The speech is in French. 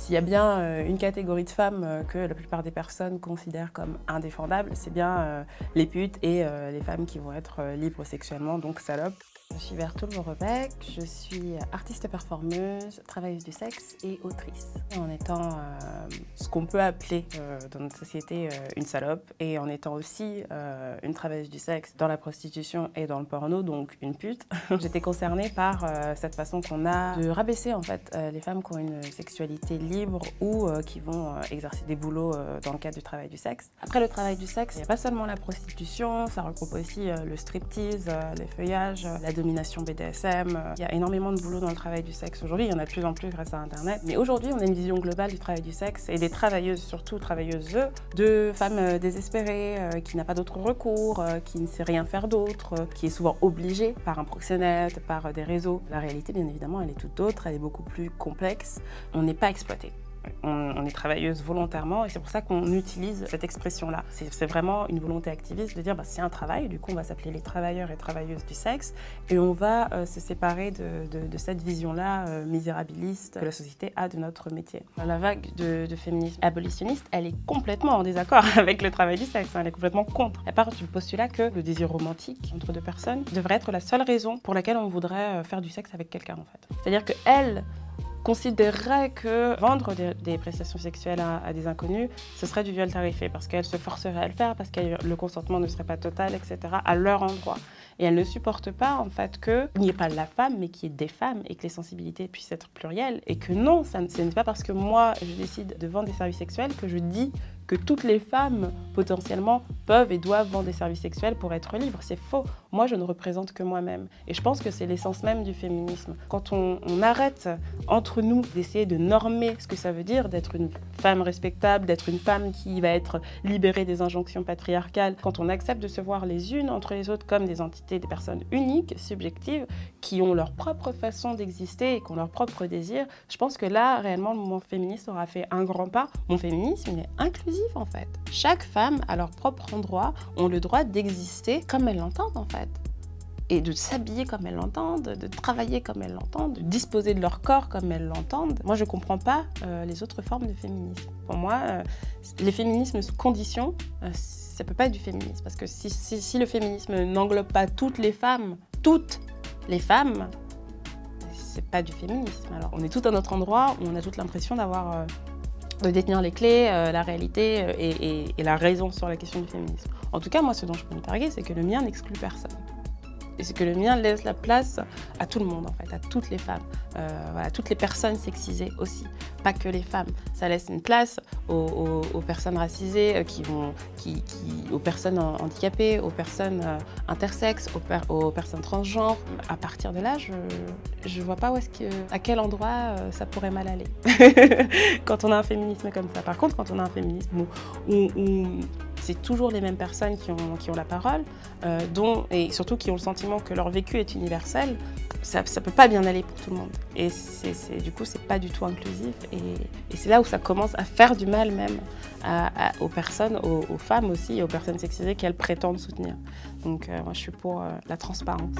S'il y a bien une catégorie de femmes que la plupart des personnes considèrent comme indéfendables, c'est bien les putes et les femmes qui vont être libres sexuellement, donc salopes. Je suis Bertoul Morebec, je suis artiste performeuse, travailleuse du sexe et autrice. En étant ce qu'on peut appeler dans notre société une salope et en étant aussi une travailleuse du sexe dans la prostitution et dans le porno, donc une pute, j'étais concernée par cette façon qu'on a de rabaisser en fait les femmes qui ont une sexualité libre ou qui vont exercer des boulots dans le cadre du travail du sexe. Après le travail du sexe, il n'y a pas seulement la prostitution, ça regroupe aussi le striptease, les feuillages, la domination BDSM. Il y a énormément de boulot dans le travail du sexe aujourd'hui, il y en a de plus en plus grâce à Internet. Mais aujourd'hui, on a une vision globale du travail du sexe et des travailleuses, surtout travailleuses, de femmes désespérées, qui n'a pas d'autre recours, qui ne sait rien faire d'autre, qui est souvent obligée par un proxénète, par des réseaux. La réalité, bien évidemment, elle est toute autre, elle est beaucoup plus complexe. On n'est pas exploité. On est travailleuse volontairement et c'est pour ça qu'on utilise cette expression-là. C'est vraiment une volonté activiste de dire c'est un travail, du coup on va s'appeler les travailleurs et travailleuses du sexe et on va se séparer de cette vision-là misérabiliste que la société a de notre métier. La vague de féminisme abolitionniste, elle est complètement en désaccord avec le travail du sexe, elle est complètement contre. Elle part du postulat que le désir romantique entre deux personnes devrait être la seule raison pour laquelle on voudrait faire du sexe avec quelqu'un en fait. C'est-à-dire qu'elle considérerait que vendre des prestations sexuelles à des inconnus, ce serait du viol tarifé parce qu'elle se forcerait à le faire, parce que le consentement ne serait pas total, etc., à leur endroit. Et elle ne supporte pas en fait qu'il n'y ait pas la femme, mais qu'il y ait des femmes et que les sensibilités puissent être plurielles. Et que non, ce n'est pas parce que moi, je décide de vendre des services sexuels que je dis que toutes les femmes, potentiellement, peuvent et doivent vendre des services sexuels pour être libres. C'est faux. Moi, je ne représente que moi-même. Et je pense que c'est l'essence même du féminisme. Quand on arrête, entre nous, d'essayer de normer ce que ça veut dire d'être une femme respectable, d'être une femme qui va être libérée des injonctions patriarcales, quand on accepte de se voir les unes entre les autres comme des entités, des personnes uniques, subjectives, qui ont leur propre façon d'exister et qui ont leur propre désir, je pense que là, réellement, le mouvement féministe aura fait un grand pas. Mon féminisme, il est inclusif, en fait. Chaque femme, à leur propre endroit, ont le droit d'exister comme elles l'entendent, en fait. Et de s'habiller comme elles l'entendent, de travailler comme elles l'entendent, de disposer de leur corps comme elles l'entendent. Moi, je ne comprends pas les autres formes de féminisme. Pour moi, les féminismes sous condition, ça ne peut pas être du féminisme. Parce que si le féminisme n'englobe pas toutes les femmes, c'est pas du féminisme. Alors, on est toutes à notre endroit où on a toute l'impression d'avoir... de détenir les clés, la réalité et la raison sur la question du féminisme. En tout cas, moi, ce dont je peux me targuer, c'est que le mien n'exclut personne. Et c'est que le mien laisse la place à tout le monde, en fait, à toutes les femmes, voilà, toutes les personnes sexisées aussi, pas que les femmes. Ça laisse une place aux personnes racisées, aux personnes handicapées, aux personnes intersexes, aux personnes transgenres. À partir de là, je vois pas à quel endroit ça pourrait mal aller quand on a un féminisme comme ça. Par contre, quand on a un féminisme où c'est toujours les mêmes personnes qui ont la parole, et surtout qui ont le sentiment que leur vécu est universel, ça peut pas bien aller pour tout le monde. Et du coup, c'est pas du tout inclusif. Et c'est là où ça commence à faire du mal même aux personnes, aux femmes aussi, et aux personnes sexisées qu'elles prétendent soutenir. Donc moi, je suis pour la transparence.